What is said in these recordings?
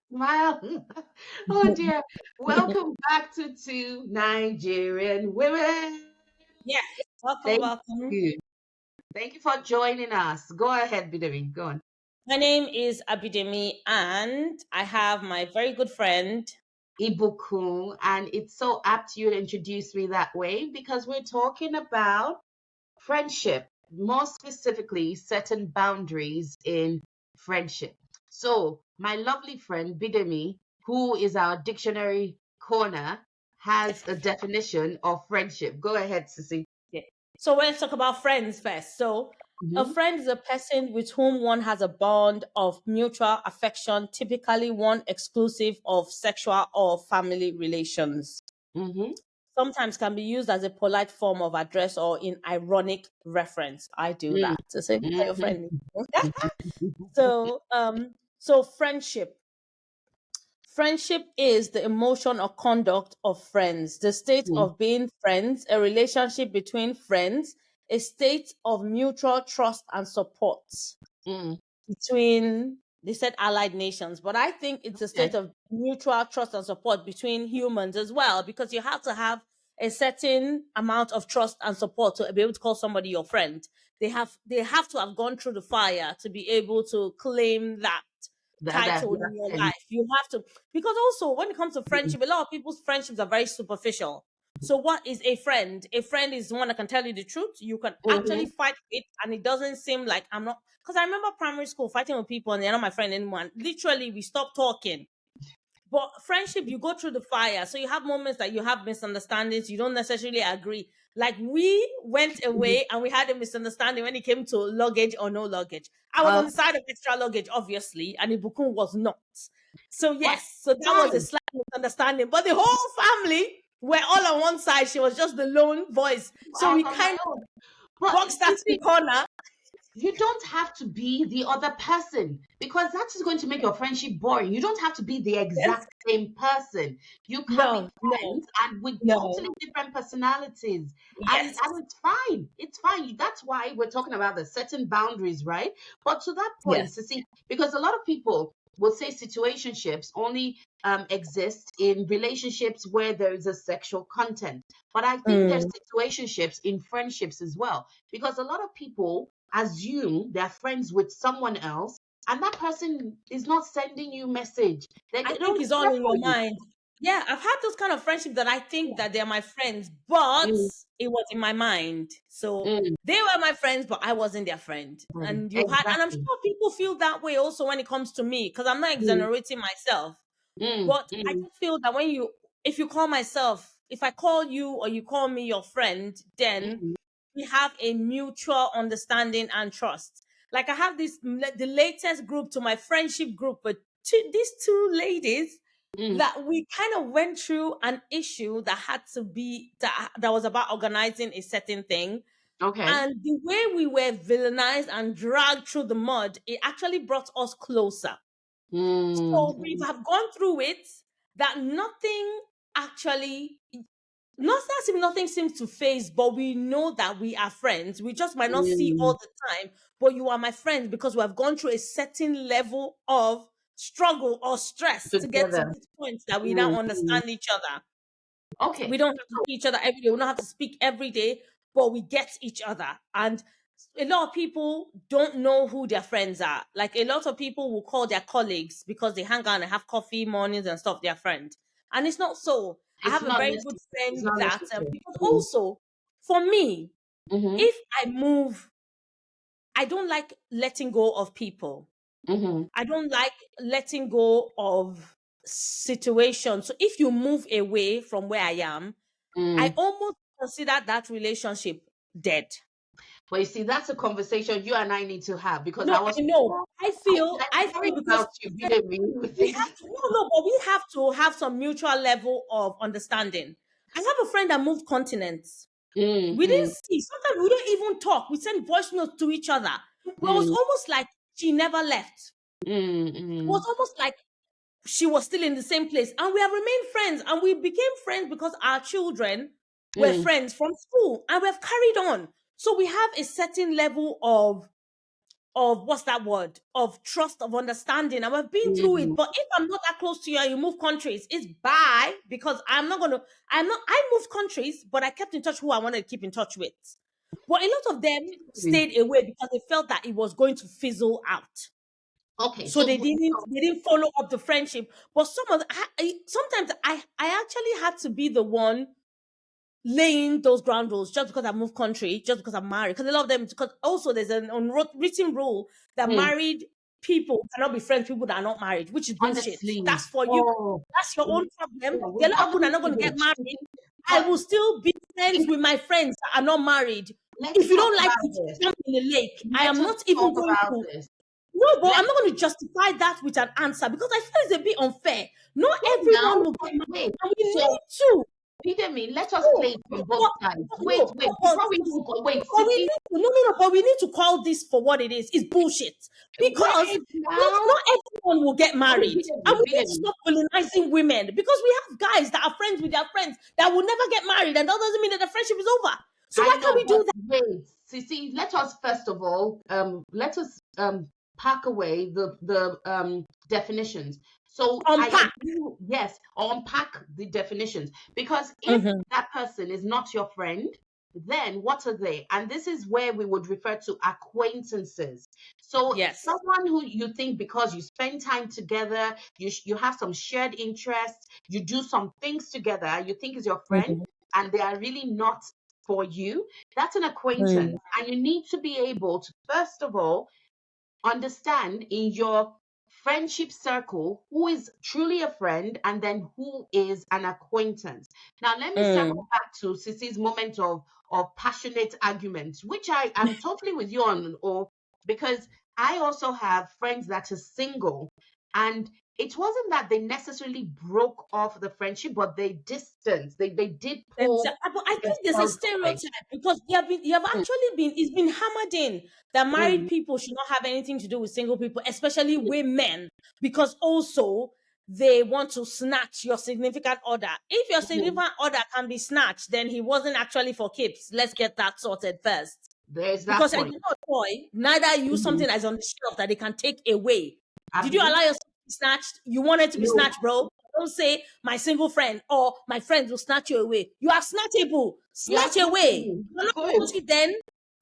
Smile. Oh dear. Welcome back to Two Nigerian Women. Yes, welcome, Thank welcome. you. Thank you for joining us. Go ahead, Bidemi. Go on. My name is Abidemi, and I have my very good friend. Ibukun. And it's so apt you to introduce me that way because we're talking about friendship, more specifically, certain boundaries in friendship. So, my lovely friend Bidemi, who is our dictionary corner, has a definition of friendship. Go ahead, Sissy. Yeah. So let's talk about friends first. So, a Mm-hmm. friend is a person with whom one has a bond of mutual affection, typically one exclusive of sexual or family relations. Mm-hmm. Sometimes can be used as a polite form of address or in ironic reference. I do that to say, "Who's your Mm-hmm. friend?" So friendship. Friendship is the emotion or conduct of friends, the state Mm-hmm. of being friends, a relationship between friends, a state of mutual trust and support Mm. between, they said allied nations, but I think it's a Okay. state of mutual trust and support between humans as well, because you have to have a certain amount of trust and support to be able to call somebody your friend. They have to have gone through the fire to be able to claim that That title in your and life. You have to, because also when it comes to friendship, a lot of people's friendships are very superficial. So what is a friend? A friend is one that can tell you the truth. You can actually mm-hmm. fight it, and it doesn't seem like I'm not. Because I remember primary school fighting with people, and they're not my friend anymore. And literally, we stopped talking. But friendship, you go through the fire. So you have moments that you have misunderstandings. You don't necessarily agree. Like we went away and we had a misunderstanding when it came to luggage or no luggage. I was on uh, the side of extra luggage, obviously, and Ibukun was not. So but yes, so that was a fine. slight misunderstanding. But the whole family were all on one side. She was just the lone voice. So we On my kind own. of But boxed that to the Sissy, corner. you don't have to be the other person because that is going to make your friendship boring. You don't have to be the Yes. exact same person. You can be No, no, friends and with totally no. different personalities. And Yes. it's fine. It's fine. That's why we're talking about the certain boundaries, right? But to that point, Yes. Sissy, because a lot of people will say situationships only exist in relationships where there is a sexual content. But I think there's Mm, situationships in friendships as well because a lot of people assume they're friends with someone else and that person is not sending you message. They I think don't it's all care in for your you. mind. Yeah, I've had those kind of friendships that I think that they're my friends, but Mm, it was in my mind. So mm, they were my friends, but I wasn't their friend. mm. And I'm Exactly. sure people feel that way also when it comes to me, because I'm not Mm, exonerating myself. mm, But I mm, just feel that if you call myself, if I call you or you call me your friend, then mm, we have a mutual understanding and trust. Like I have the latest group to my friendship group, but these two ladies mm. that we kind of went through an issue that had to be that was about organizing a certain thing. Okay. And the way we were villainized and dragged through the mud, it actually brought us closer. Mm, So we have gone through it that nothing actually not that nothing seems to phase, but we know that we are friends. We just might not see mm. all the time, but you are my friend because we have gone through a certain level of struggle or stress to get to Together. this point that we now Mm, mm. understand each other. We Okay. don't have to see each other every day. We don't have to speak every day, but we get each other. And a lot of people don't know who their friends are. Like a lot of people will call their colleagues because they hang out and have coffee mornings and stuff, their friend. And it's not so. I It's have a not very good necessary. It's friend not that, necessary. because Mm, also for me, mm-hmm, if I move, I don't like letting go of people. mm-hmm, I don't like letting go of situations. So if you move away from where I am, I mm. almost consider that relationship dead. But you see, that's a conversation you and I need to have because No, I was I know. I worried feel because about you, Bidemi, with we things. have to, no, no, but we have to have some mutual level of understanding. I have a friend that moved continents. Mm, We didn't mm, see. Sometimes we don't even talk. We send voice notes to each other. Well, it was mm, almost like she never left. mm, It was mm, almost like she was still in the same place. And we have remained friends. And we became friends because our children were mm. friends from school. And we have carried on. So we have a certain level of of what's that word, of trust, of understanding, and we've been through it. Mm. But if I'm not that close to you and you move countries, it's bye, because I moved countries, but I kept in touch who I wanted to keep in touch with. But a lot of them stayed away because they felt that it was going to fizzle out. Okay, So so, they didn't follow up the friendship. But sometimes I actually had to be the one laying those ground rules just because I moved country, just because I'm married. Because a lot of them, because also there's an unwritten rule that mm, married people cannot be friends with people that are not married, which is bullshit. honestly, That's for you. oh, That's your own we, problem. yeah, There we are a lot of people that are haven't not going to get finished. married. I But will still be friends with my friends that are not married. let's If you talk don't like about me to this. jump in the lake, I Let am us not even talk going about to. this. No, but Let I'm not going to justify that with an answer because I feel it's a bit unfair. Not go everyone now. will get married, Wait. and we So, need to. Peter, let us No, play it from both but, sides. Wait, no, wait. but, Before we even go, wait, but we City, need to, no, no, no, but we need to call this for what it is. It's bullshit. Because wait now. not everyone will get Okay, married. And we need to Peter, stop colonizing women because we have guys that are friends with their friends that will never get married, and that doesn't mean that the friendship is over. So I why can't know, we but do that? wait, let us first of all, let us pack away the definitions. So I Unpack. agree, yes, unpack the definitions because if Mm-hmm. that person is not your friend, then what are they? And this is where we would refer to acquaintances. So Yes. someone who you think because you spend time together, you have some shared interests, you do some things together, you think is your friend, Mm-hmm. and they are really not for you, that's an acquaintance. And you need to be able to, first of all, understand in your friendship circle who is truly a friend and then who is an acquaintance. Now, let me circle Mm. back to Sisi's moment of passionate argument, which I am totally with you on, or because I also have friends that are single, and it wasn't that they necessarily broke off the friendship, but they distanced. They did pull Exactly. But I think there's a themselves away. stereotype because you have Mm, actually been it's been hammered in that married mm, people should not have anything to do with single people, especially women, because also they want to snatch your significant other. If your mm. significant other can be snatched, then he wasn't actually for keeps. Let's get that sorted first. There's that Because I point. did not toy, neither use Mhm. something that is on the shelf that they can take away. Did you Abby? allow yourself to be snatched? You wanted to be No. snatched, bro. Don't say my single friend or my friends will snatch you away. You are snatchable. Yeah, Snatch away. absolutely. You're not Good. guilty then. Do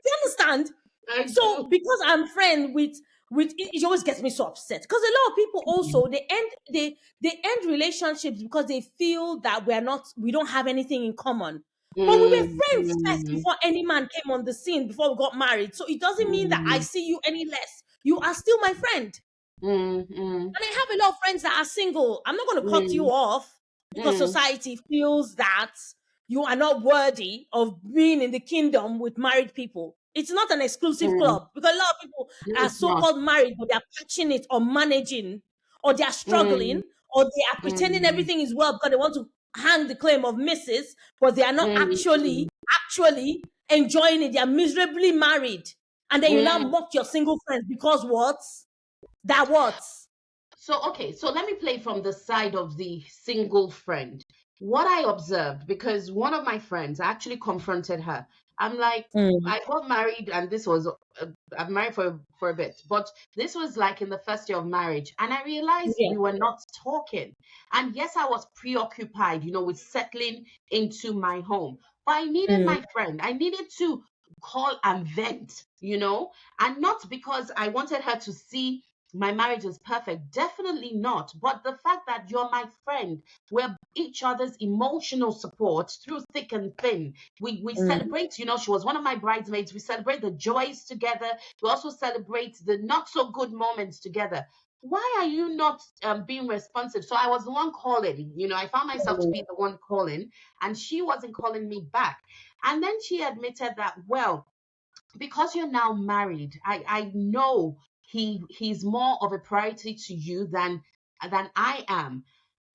you understand? I do. So because I'm friend with it always gets me so upset because a lot of people also they end relationships because they feel that we don't have anything in common. But we were Mm, friends first mm, before any man came on the scene before we got married. So it doesn't mean that I mm, see you any less. You are still my friend. mm, And I have a lot of friends that are single. I'm not going to cut you mm, off because mm, society feels that you are not worthy of being in the kingdom with married people. It's not an exclusive mm. club because a lot of people No, are it's so not. called married, but they're passionate or managing, or they're Mm, struggling, or they are pretending mm, everything is well because they want to hang the claim of Mrs., but they are not mm, actually enjoying it. They are miserably married. And then you now mm. mock your single friends because what? That what? So, okay, so let me play from the side of the single friend. What I observed, because one of my friends I actually confronted her. I'm like, Mm. I got married, and this was, I've married for a bit, but this was like in the first year of marriage, and I realized Yeah. we were not talking. And yes, I was preoccupied, with settling into my home, but I needed Mm. my friend. I needed to call and vent, and not because I wanted her to see my marriage is perfect. Definitely not. But the fact that you're my friend, we're each other's emotional support through thick and thin. We Mm. celebrate, she was one of my bridesmaids. We celebrate the joys together. We also celebrate the not so good moments together. Why are you not being responsive? So I was the one calling, I found myself to be the one calling, and she wasn't calling me back. And then she admitted that, well, because you're now married, I know he's more of a priority to you than I am.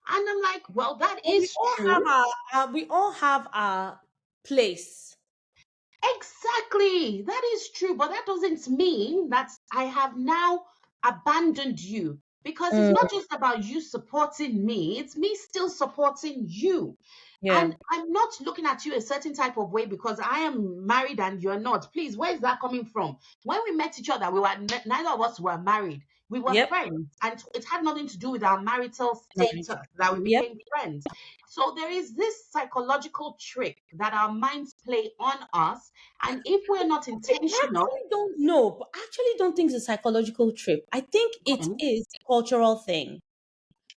And I'm like, well, that But we is all have true. our place. Exactly. That is true. But that doesn't mean that I have now abandoned you. Because it's Mm. not just about you supporting me, it's me still supporting you. Yeah. And I'm not looking at you a certain type of way because I am married and you're not. Please, where is that coming from? When we met each other, we were neither of us were married. We were Yep. friends, and it had nothing to do with our marital Married. status that we Yep. became friends. So there is this psychological trick that our minds play on us, and if we're not I intentional, actually don't know, but I actually don't think it's a psychological trip. I think it mm, is a cultural thing.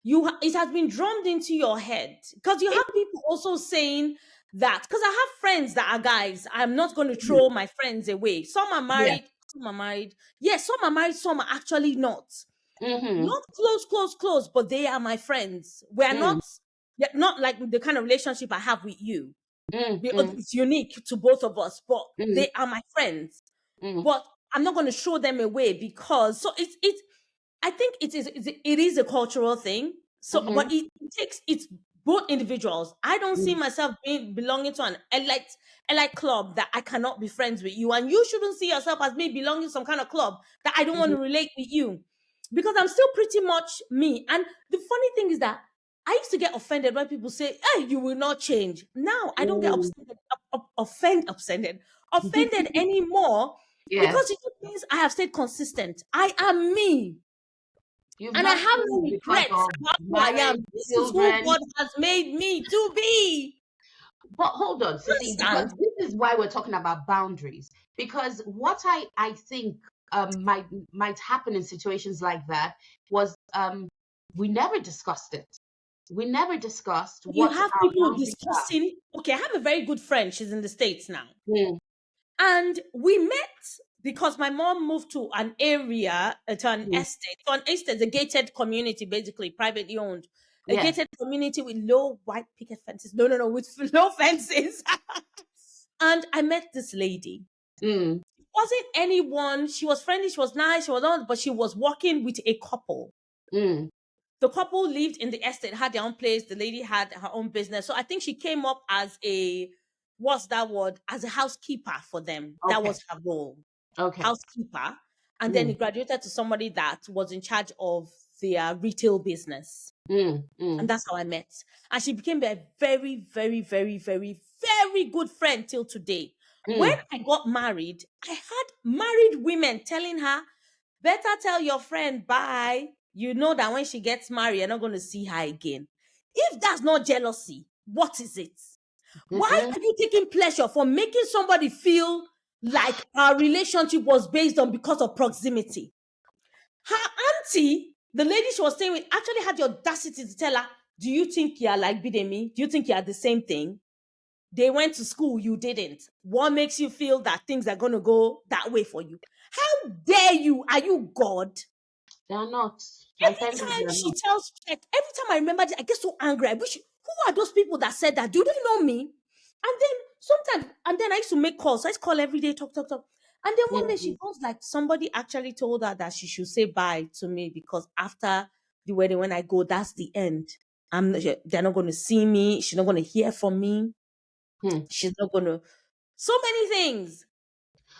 It has been drummed into your head because you it, have people also saying that, because I have friends that are guys. I'm not going to mm, throw my friends away. Some are yeah, married, some are married. Yes, some are married, some are actually not. mm-hmm, Not close, close, close, but they are my friends. We are mm, not, yeah, not like the kind of relationship I have with you. mm, Because mm, it's unique to both of us, but mm, they are my friends. mm, But I'm not going to throw them away because so it's I think it is a cultural thing. So, mm-hmm, but it takes it's both individuals. I don't see mm, myself belonging to an elite club that I cannot be friends with you, and you shouldn't see yourself as me belonging to some kind of club that I don't want mm-hmm, to relate with you, because I'm still pretty much me. And the funny thing is that I used to get offended when people say, "Hey, you will not change." Now I don't get mm. offended anymore, Yeah, because it just means I have stayed consistent. I am me. you've And I not have no changed because regrets of about who I am. marriage, This is who children. God has made me to be. But hold on, Sissy, because Understand? this is why we're talking about boundaries. Because what I think might happen in situations like that was we never discussed it. We never discussed You what have our people boundaries are. discussing. Okay, I have a very good friend. She's in the States now. Mm, And we met because my mom moved to an area, to an mm, estate. So an estate, a gated community, basically privately owned. A yeah. gated community with low white picket fences. No, no, no, with low fences. And I met this lady. Mm, Wasn't anyone, she was friendly, she was nice, she was on, but she was working with a couple. mm, The couple lived in the estate, had their own place. The lady had her own business. So I think she came up as what's that word? As a housekeeper for them. That okay. was her role. Okay. Housekeeper. And then Mm, it graduated to somebody that was in charge of their retail business. mm, And mm, that's how I met. And she became a very, very, very, very, very good friend till today. When mm. I got married, I had married women telling her, better tell your friend bye. You know that when she gets married, you're not going to see her again. If that's not jealousy, what is it? Why Mm-mm. are you taking pleasure from making somebody feel like our relationship was based on because of proximity? Her auntie, the lady she was staying with, actually had the audacity to tell her, do you think you are like Bidemi? Do you think you are the same thing? They went to school, you didn't. What makes you feel that things are going to go that way for you? How dare you? Are you God? They're not. I tell Every you, time they're she not. tells, like, every time I remember this, I get so angry. I wish, who are those people that said that? Do they know me? And then sometimes, and then I used to make calls. I used to call every day, talk, talk, talk. And then one day Mm, she goes like, somebody actually told her that she should say bye to me because after the wedding, when I go, that's the end. They're not going to see me. She's not going to hear from me. mm. She's not going to. So many things.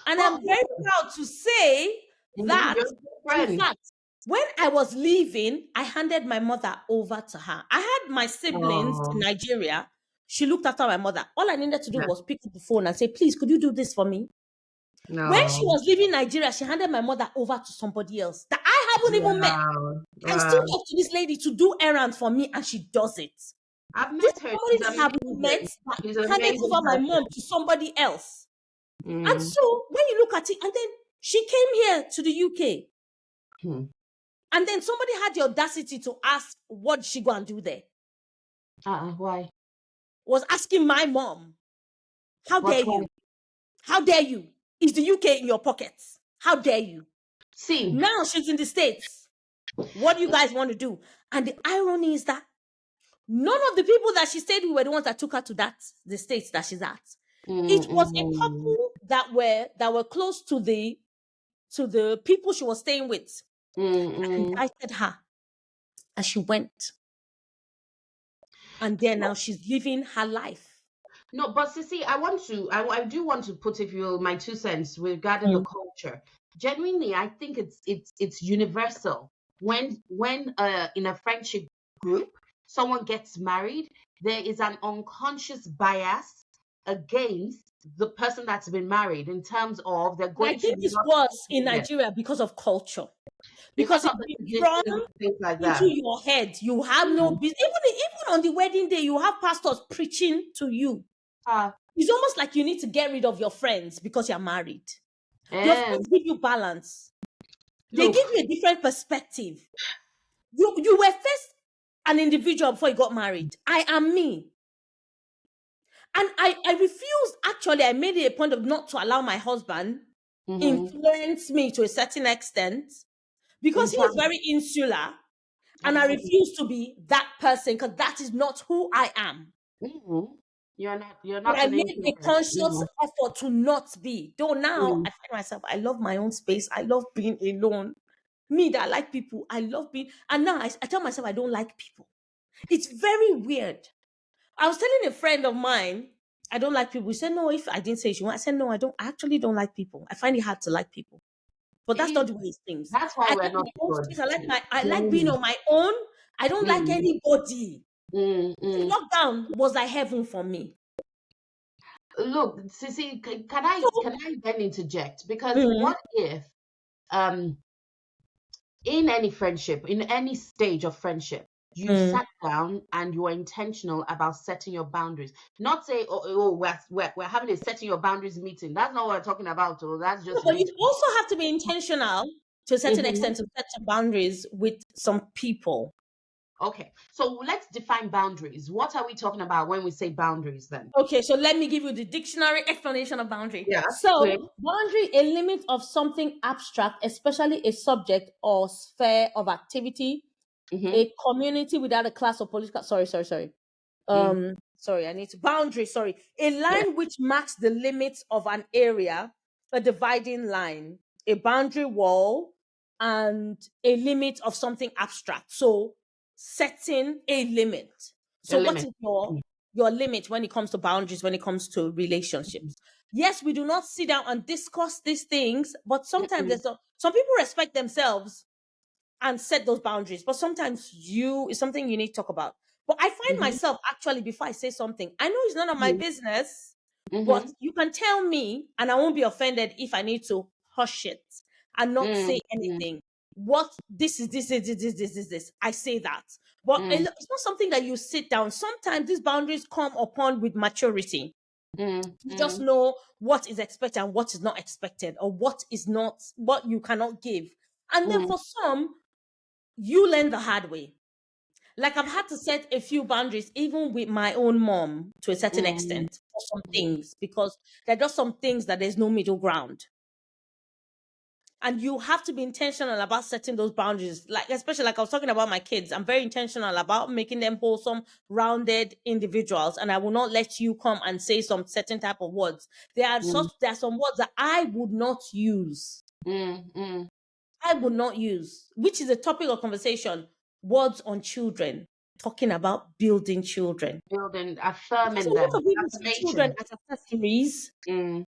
And But I'm very proud to say mhm, that, you're a good in friend. fact, when I was leaving, I handed my mother over to her. I had my siblings in Oh, Nigeria. She looked after my mother. All I needed to do yeah. was pick up the phone and say, please, could you do this for me? When she No. was leaving Nigeria, she handed my mother over to somebody else that I haven't even met. Wow. I still Wow. talk to this lady to do errands for me, and she does it. I've This met is her. somebody She's that I have met amazing. that She's an handed amazing over my mom person. to somebody else. And Mm. so when you look at it, and then she came here to the UK. Hmm. And then somebody had the audacity to ask, what did she go and do there? Why? Was asking my mom, how But dare why? you? How dare you? Is the UK in your pockets? How dare you? See, Now she's in the States. What do you guys want to do? And the irony is that none of the people that she stayed with were the ones that took her to the States that she's at. It was a mm, couple that were close to the people she was staying with mm, that mm. invited her, and she went. And then now No, she's living her life. no, but see, I do want to put, if you will, my 2 cents regarding the Mm. culture. Genuinely, I think it's universal. When in a friendship group, someone gets married, there is an unconscious bias against the person that's been married in terms of they're And I going to think it's not worse in get Nigeria because of culture. because Because of it's the been traditions drummed and things like into that. your head. You have no business. Even on the wedding day, you have pastors preaching to you. Uh, It's almost like you need to get rid of your friends because you're married. Your and friends give you balance. They give look, you a different perspective. You were first an individual before you got married. I am me. And I refused, actually, I made it a point of not to allow my husband mhm, influence me to a certain extent in because he is terms, very insular and I mhm, refuse to be that person because that is not who I am. mhm. You're And not I an made a influence. conscious effort to not be. Though now Mm, I find myself, I love my own space. I love being alone. Me that I like people, I love being, and now I tell myself I don't like people. It's very weird. I was telling a friend of mine, I don't like people. She said, no, if I didn't say she won't. I said, no, I actually don't like people. I find it hard to like people. But that's see, not the way it seems. that's why I we're like not my own good. space. I like being Mm, on my own. I don't like mm, anybody. mm, mm. Lockdown was like heaven for me. Look, Sissy, So, can I then interject? Because mm, what if um in any friendship, in any stage of friendship, you mm. sat down and you were intentional about setting your boundaries. Not say, oh we're having a setting your boundaries meeting. That's not what we're talking about. Oh, that's No, just but rich. you also have to be intentional to a certain Mhm. extent to set some boundaries with some people. Okay, so let's define boundaries. What are we talking about when we say boundaries then? Okay, so let me give you the dictionary explanation of boundary. Yeah, So, please. boundary, a limit of something abstract, especially a subject or sphere of activity, Mm-hmm. a community without a class or political. Sorry. Mm. Sorry, I need to boundary. Sorry, a Yeah, line which marks the limits of an area, a dividing line, a boundary wall, and a limit of something abstract. So, setting a limit. a So, what limit. is your limit when it comes to boundaries, when it comes to relationships? Yes, we do not sit down and discuss these things, but sometimes Mm-mm. some people respect themselves and set those boundaries. But sometimes it's something you need to talk about. But I find Mm-hmm. myself, actually, before I say something, I know it's none of my business, but Mm-hmm. you can tell me and I won't be offended if I need to hush it and not say Mm-hmm. anything. What this. I say that. But Mm-hmm. it's not something that you sit down. Sometimes these boundaries come upon with maturity. You just Mm-hmm. know what is expected and what is not expected, or what you cannot give. And then Mm-hmm. for some, you learn the hard way. Like I've had to set a few boundaries, even with my own mom, to a certain Mm-hmm. extent, for some things, because there are just some things that there's no middle ground. And you have to be intentional about setting those boundaries. Like, especially like I was talking about my kids, I'm very intentional about making them wholesome, rounded individuals. And I will not let you come and say some certain type of words. There are some words that I would not use. Mm-hmm. I would not use, which is a topic of conversation, words on children, talking about building children. Building, Because a affirming lot them, of people see children affirmation. as accessories. Mm.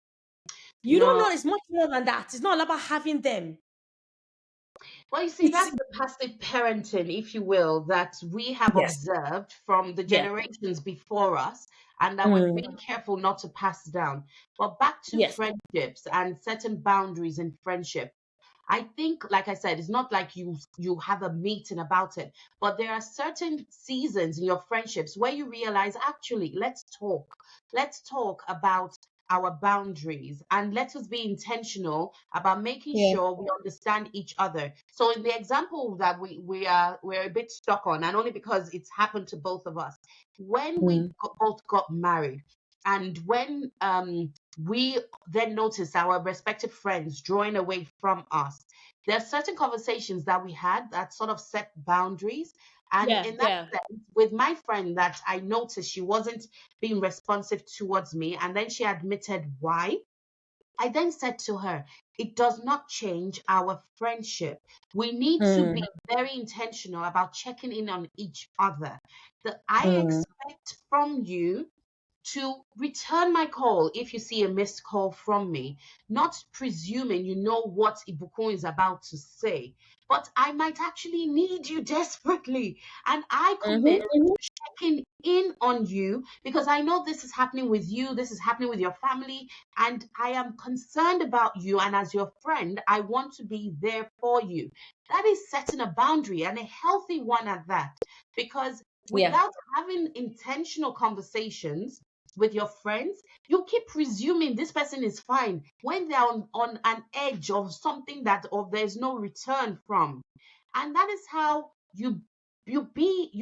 You don't No. know it's much more than that. It's not all about having them. Well, you see, It's that's the passive parenting, if you will, that we have yes, observed from the yeah, generations before us, and that we're mm, being careful not to pass down. But back to yes, friendships and certain boundaries in friendship. I think, like I said, it's not like you have a meeting about it, but there are certain seasons in your friendships where you realize, actually, let's talk. Let's talk about our boundaries and let us be intentional about making yeah, sure we understand each other. So in the example that we're a bit stuck on, and only because it's happened to both of us, when we mm, both got married, and when we then noticed our respective friends drawing away from us. There are certain conversations that we had that sort of set boundaries. And yeah, in that yeah, sense, with my friend that I noticed she wasn't being responsive towards me, and then she admitted why. I then said to her, it does not change our friendship. We need to be mm, very intentional about checking in on each other. That I mm, expect from you to return my call if you see a missed call from me, not presuming you know what Ibukun is about to say. But I might actually need you desperately. And I commit Mm-hmm. to checking in on you because I know this is happening with you, this is happening with your family, and I am concerned about you. And as your friend, I want to be there for you. That is setting a boundary, and a healthy one at that, because Yeah. without having intentional conversations with your friends, you keep presuming this person is fine when they're on an edge of something that or there's no return from. And that is how you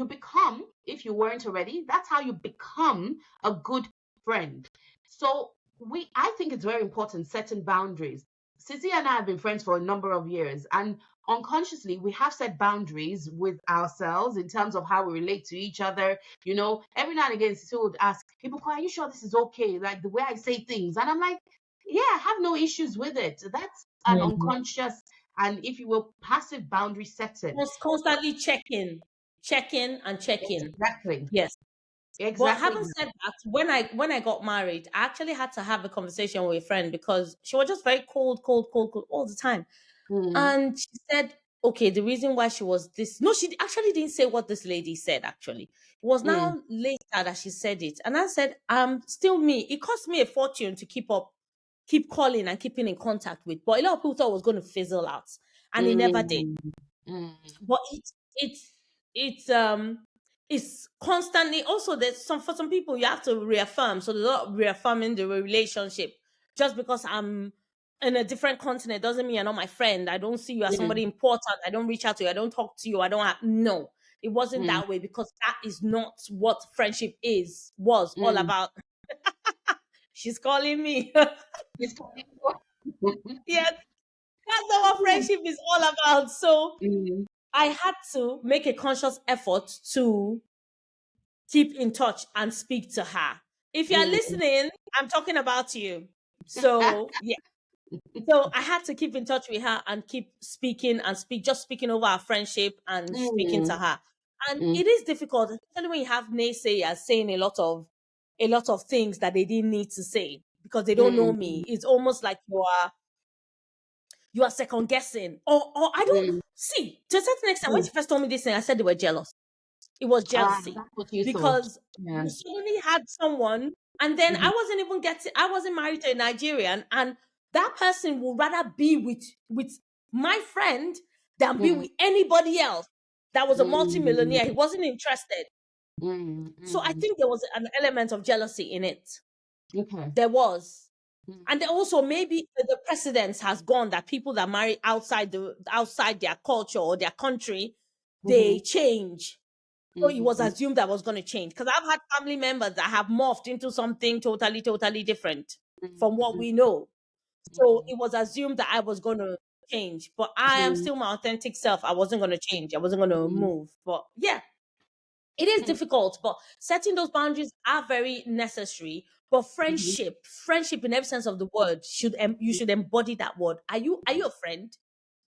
become, if you weren't already, that's how you become a good friend. So we I think it's very important setting boundaries. Sissy and I have been friends for a number of years, and unconsciously we have set boundaries with ourselves in terms of how we relate to each other. Every now and again Sissy would ask people, are you sure this is okay, like the way I say things? And I'm like, yeah, I have no issues with it. That's an Mm. unconscious, and if you will, passive boundary setting. Constantly checking and checking. Exactly. Yes. But Exactly having that. said that, when I got married, I actually had to have a conversation with a friend because she was just very cold, cold, cold, cold all the time. Mm, And she said, okay, the reason why she was this. No, she actually didn't say what this lady said, actually. It was mm, now later that she said it. And I said, still me. It cost me a fortune to keep calling and keeping in contact with. But a lot of people thought it was going to fizzle out. And it never did. mm, mm, But it's constantly also there's some for some people you have to reaffirm. So there's a lot of reaffirming the relationship. Just because I'm in a different continent doesn't mean you're not my friend. I don't see you as mm, somebody important. I don't reach out to you. I don't talk to you. I don't have no. It wasn't mm, that way because that is not what friendship was all mm. about. She's calling me. It's coming for- Yes, that's not what friendship is all about. So Mm, I had to make a conscious effort to keep in touch and speak to her. If you're mm, listening, I'm talking about you. So, yeah. So I had to keep in touch with her and keep speaking and just speaking over our friendship and speaking to mm, her. And mm, it is difficult, especially when you have naysayers saying a lot of things that they didn't need to say because they don't know mm, me. It's almost like you are second guessing. Or I don't mm, see to a certain extent when mm. she first told me this thing, I said they were jealous. It was jealousy That's what you thought. because Yeah. you suddenly had someone, and then Mhm, I wasn't married to a Nigerian, and that person would rather be with my friend than be mm, with anybody else that was a mm, multimillionaire. He wasn't interested. mm, So I mm. think there was an element of jealousy in it. Okay. There was. Mm, And then also maybe the precedence has gone that people that marry outside their culture or their country, they mhm, change. So it was mhm, assumed that was going to change because I've had family members that have morphed into something totally, totally different from what mhm, we know. So mhm, it was assumed that I was going to change, but I am mhm, still my authentic self. I wasn't going to change. I wasn't going to mhm, move. But yeah, it is mhm, difficult, but setting those boundaries are very necessary. But mhm. friendship in every sense of the word you should embody that word. Are you a friend?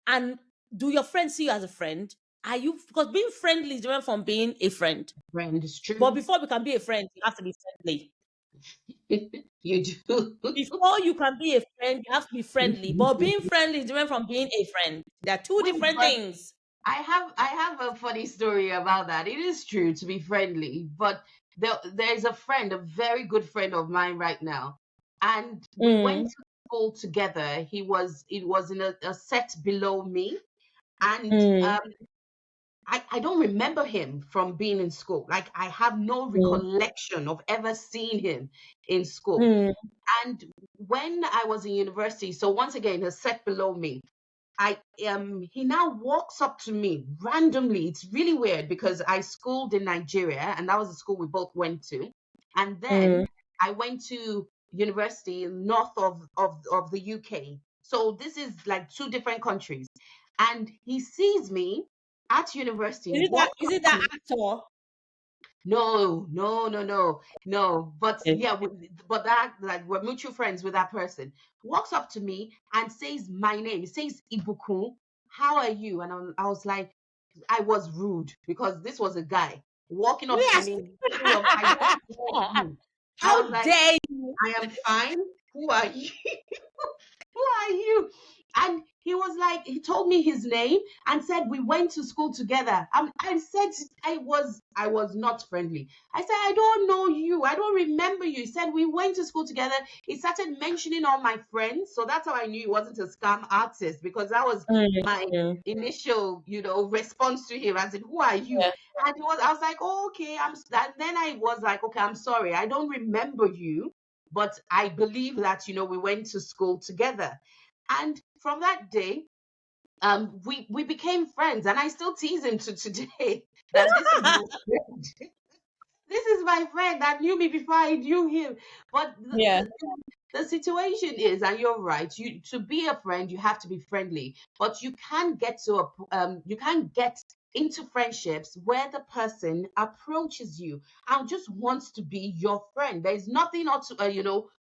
And do your friends see you as a friend? Are you because being friendly is different from being a friend. Friend is But true. before we can be a friend, you have to be friendly. You do. Before you can be a friend, you have to be friendly. But being friendly is different from being a friend. There are two Wait, different but things. I have a funny story about that. It is true to be friendly, but there's a friend, a very good friend of mine right now, and we went Mm, to school together. It was in a set below me, and mm, I don't remember him from being in school. Like I have no mm, recollection of ever seeing him in school. mm, And when I was in university, so once again, a set below me, I he now walks up to me randomly. It's really weird because I schooled in Nigeria and that was the school we both went to. And then mm. I went to university north of the UK. So this is like two different countries. And he sees me at university, walks Is up it to that me. actor? No, no, no, no, no. But Okay. yeah, but that like we're mutual friends with that person. Walks up to me and says my name. He says Ibukun. How are you? And I was like, I was rude because this was a guy walking up to Yes. me. I don't know you. I was How like, dare you? I am fine. Who are you? Who are you? And he was like, he told me his name and said we went to school together. I said I was not friendly. I said, I don't know you. I don't remember you. He said we went to school together. He started mentioning all my friends. So that's how I knew he wasn't a scam artist, because that was my Mm. initial, response to him. I said, who are you? Yeah. And I was like, oh, okay. And then I was like, okay, I'm sorry. I don't remember you, but I believe that, we went to school together. And from that day, we became friends, and I still tease him to today that this is my friend. This is my friend that knew me before I knew him. But Yeah. the situation is, and you're right, you to be a friend, you have to be friendly, but you can get into friendships where the person approaches you and just wants to be your friend. There's nothing not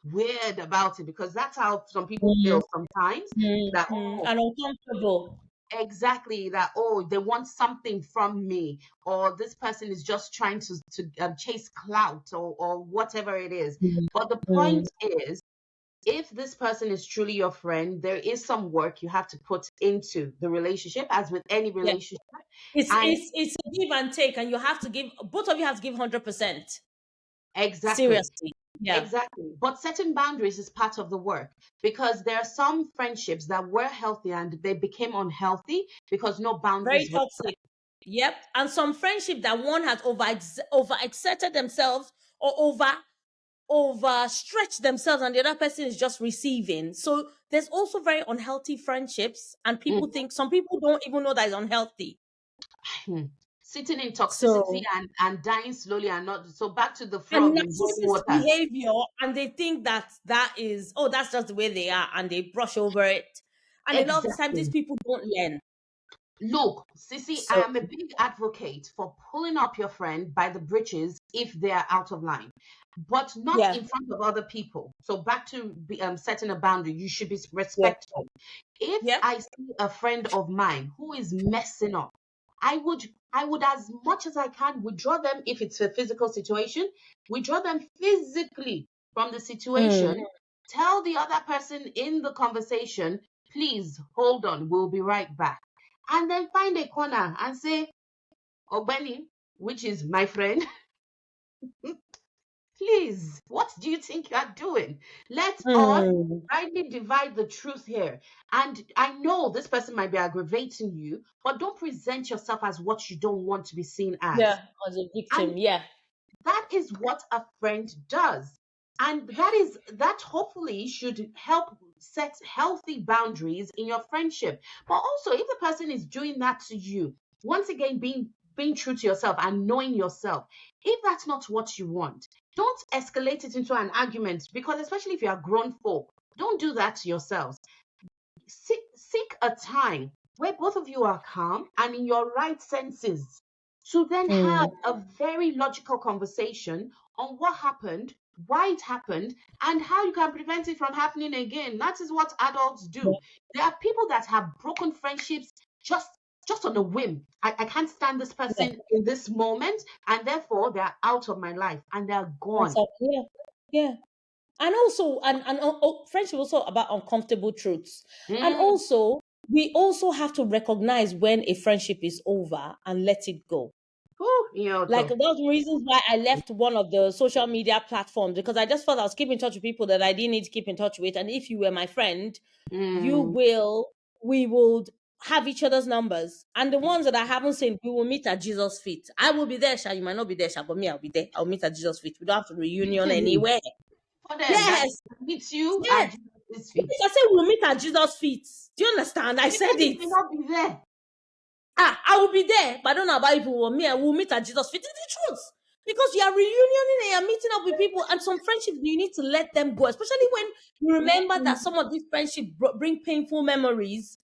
weird about it, because that's how some people Mm, feel sometimes, that and uncomfortable. exactly, that they want something from me, or this person is just trying to chase clout, or whatever it is. Mm, But the mm. point is, if this person is truly your friend, there is some work you have to put into the relationship, as with any Yeah. relationship. It's And it's it's a give and take, and you have to give, both of you have to give 100%. exactly. Seriously. Yeah. Exactly. But setting boundaries is part of the work, because there are some friendships that were healthy and they became unhealthy because no Very boundaries were. toxic. Yep. And some friendship that one has overexerted themselves, or overstretched themselves, and the other person is just receiving. So there's also very unhealthy friendships, and Mhm. some people don't even know that it's unhealthy. Hmm. Sitting in toxicity So, and dying slowly, and not so, back to the and frog in boiling narcissist water. behavior, and they think that is, oh, that's just the way they are, and they brush over it. And a lot of the time, these Exactly. people don't learn. Look, Sissy, I So, am a big advocate for pulling up your friend by the britches if they are out of line, but not yeah, in front of other people. So back to setting a boundary, you should be yeah, respectful. If yeah, I see a friend of mine who is messing up, I would, as much as I can, withdraw them. If it's a physical situation, withdraw them physically from the mm, situation. Tell the other person in the conversation, please hold on, we'll be right back. And then find a corner and say, Ogbeni, which is my friend, please, what do you think you are doing? Let us mm, rightly divide the truth here. And I know this person might be aggravating you, but don't present yourself as what you don't want to be seen as. yeah, as a And victim, yeah. that is what a friend does. And that hopefully should help set healthy boundaries in your friendship. But also, if the person is doing that to you, once again, being true to yourself and knowing yourself, if that's not what you want, don't escalate it into an argument, because especially if you are grown folk, don't do that to yourselves. Seek a time where both of you are calm and in your right senses, to then have Mm, a very logical conversation on what happened, why it happened, and how you can prevent it from happening again. That is what adults yeah, do. There are people that have broken friendships just on a whim. I can't stand this yeah. person in this moment, and therefore they're out of my life and they're That's gone. up, yeah, yeah. And also, friendship also about uncomfortable truths. And Mm. also, we also have to recognize when a friendship is over and let it go. Whew, Like, Iyoto. those reasons why I left one of the social media platforms, because I just felt I was keeping in touch with people that I didn't need to keep in touch with. And if you were my friend, you Mm. will we would have each other's numbers. And the ones that I haven't seen, we will meet at Jesus' feet. I will be there, Sha. You might not be there, Sha, but me, I'll be there. I'll meet at Jesus' feet. We don't have to reunion Literally. anywhere. For them, that Yes, meets you yes. at Jesus' feet. If I say we'll meet at Jesus' feet, do you understand? I Even said you it. may not be there. I will be there, but I don't know about people. Me, I will meet at Jesus' feet. It's the truth. Because you are reunioning and you're meeting up with people, and some friendships you need to let them go, especially when you remember that Mm. some of these friendships bring painful memories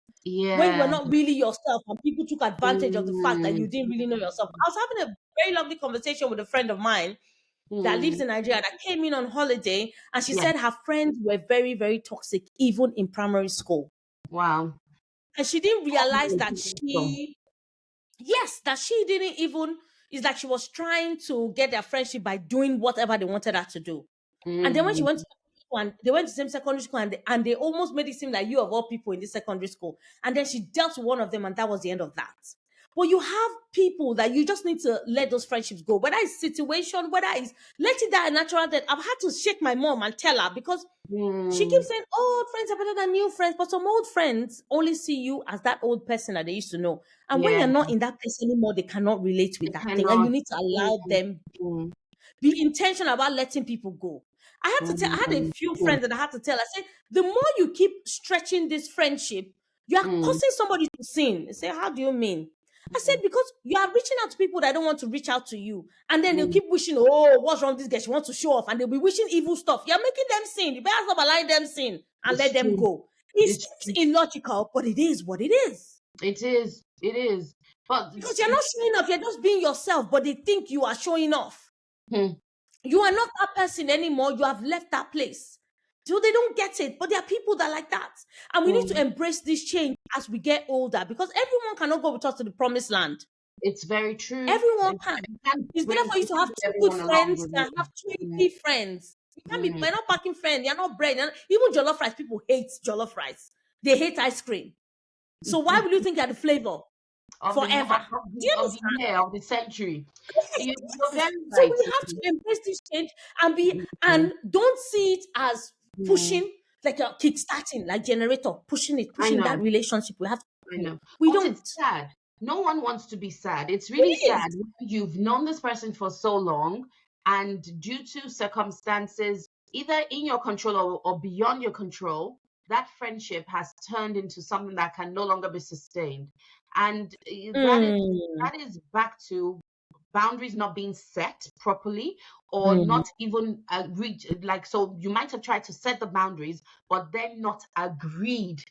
when you were Yeah. not really yourself, and people took advantage of the fact that Mm. you didn't really know yourself. I was having a very lovely conversation with a friend of mine that lives Mm. in Nigeria that came in on holiday, and she Yeah. said her friends were very, very toxic, even in primary school. Wow. And she didn't realize that So, she didn't even, it's like she was trying to get their friendship by doing whatever they wanted her to do. And then when she Mm. went to secondary school and they went to the same secondary school and they almost made it seem like you of all people in this secondary school. And then she dealt with one of them and that was the end of that. But you have people that you just need to let those friendships go. Whether it's situation, whether it's let it die a natural death. I've had to shake my mom and tell her because she Mm. keeps saying, "Oh, old friends are better than new friends," but some old friends only see you as that old person that they used to know. And when Yeah, you're not in that place anymore, they cannot relate with I that thing. And you cannot. need to Mm. allow them Mm. be intentional about letting people go. I had a Mm. few Mm. friends that I had to tell. I said, the more you keep stretching this friendship, you are Mm. causing somebody to sin. They say, how do you mean? I said, because you are reaching out to people that don't want to reach out to you. And then they'll Mm. keep wishing, oh, what's wrong with this girl? She wants to show off. And they'll be wishing evil stuff. You're making them sin. You better stop allowing them sin and It's let them true. go. It It's seems true. illogical, but it is what it is. It is. It is. But Because you're not showing off, you're just being yourself, but they think you are showing off. hmm, You are not that person anymore. You have left that place. So they don't get it. But there are people that are like that. And we need to hmm, embrace this change as we get older because everyone cannot go with us to the promised land. it's very true. Everyone And can. you can't It's better bring for you to have two good everyone along friends with than you. have 20 friends. You can't be, Mm. you're not packing friends, you're not bread. Even jollof rice, people hate jollof rice. They hate ice cream. So why would you think you're the flavor of the forever? Do you of the understand? year of the century. Yes, You're yes. very So right. we have to embrace this change and be Mm. and don't see it as Mm. pushing like a kickstarting, like generator, I pushing that know. relationship. We have to I no. know. We But it's don't. sad. No one wants to be sad. It's really It is. sad. You've known this person for so long, and due to circumstances, either in your control or beyond your control, that friendship has turned into something that can no longer be sustained. And Mm, that is back to boundaries not being set properly or mm, not even agreed, like, so you might have tried to set the boundaries but then not agreed,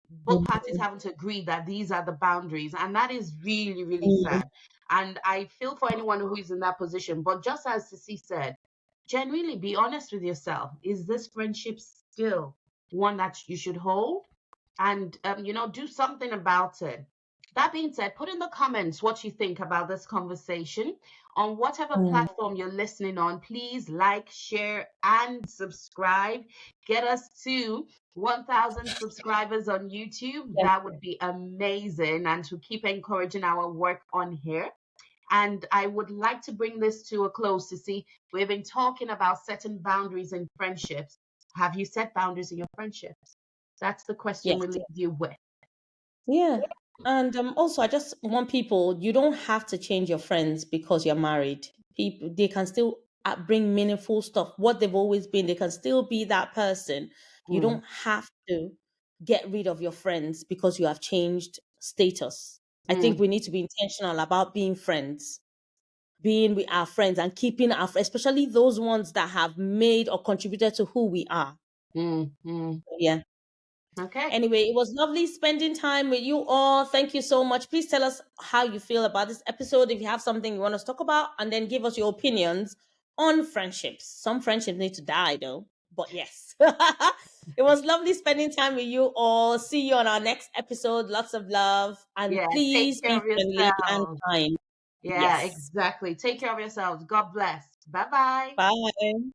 both parties mm, haven't agreed that these are the boundaries, and that is really, really mm, sad. And I feel for anyone who is in that position, but just as Sissy said, genuinely be honest with yourself. Is this friendship still one that you should hold? And do something about it. That being said, put in the comments what you think about this conversation on whatever mm. platform you're listening on. Please like, share, and subscribe. Get us to 1,000 subscribers on YouTube. Yeah, That would be amazing, and to keep encouraging our work on here. And I would like to bring this to a close to see, we've been talking about setting boundaries in friendships. Have you set boundaries in your friendships? That's the yeah, question we leave you with. yeah. And also, I just want people. You don't have to change your friends because you're married. People they can still bring meaningful stuff. What they've always been, they can still be that person. You Mm, don't have to get rid of your friends because you have changed status. I think mm, we need to be intentional about being friends, being with our friends, and keeping especially those ones that have made or contributed to who we are. mm. Yeah. Okay. Anyway, it was lovely spending time with you all. Thank you so much. Please tell us how you feel about this episode. If you have something you want us to talk about, and then give us your opinions on friendships. Some friendships need to die, though. But yes, it was lovely spending time with you all. See you on our next episode. Lots of love. And Yeah. Take please care be of friendly and yourselves. kind. Yeah, Yes. exactly. Take care of yourselves. God bless. Bye bye. Bye.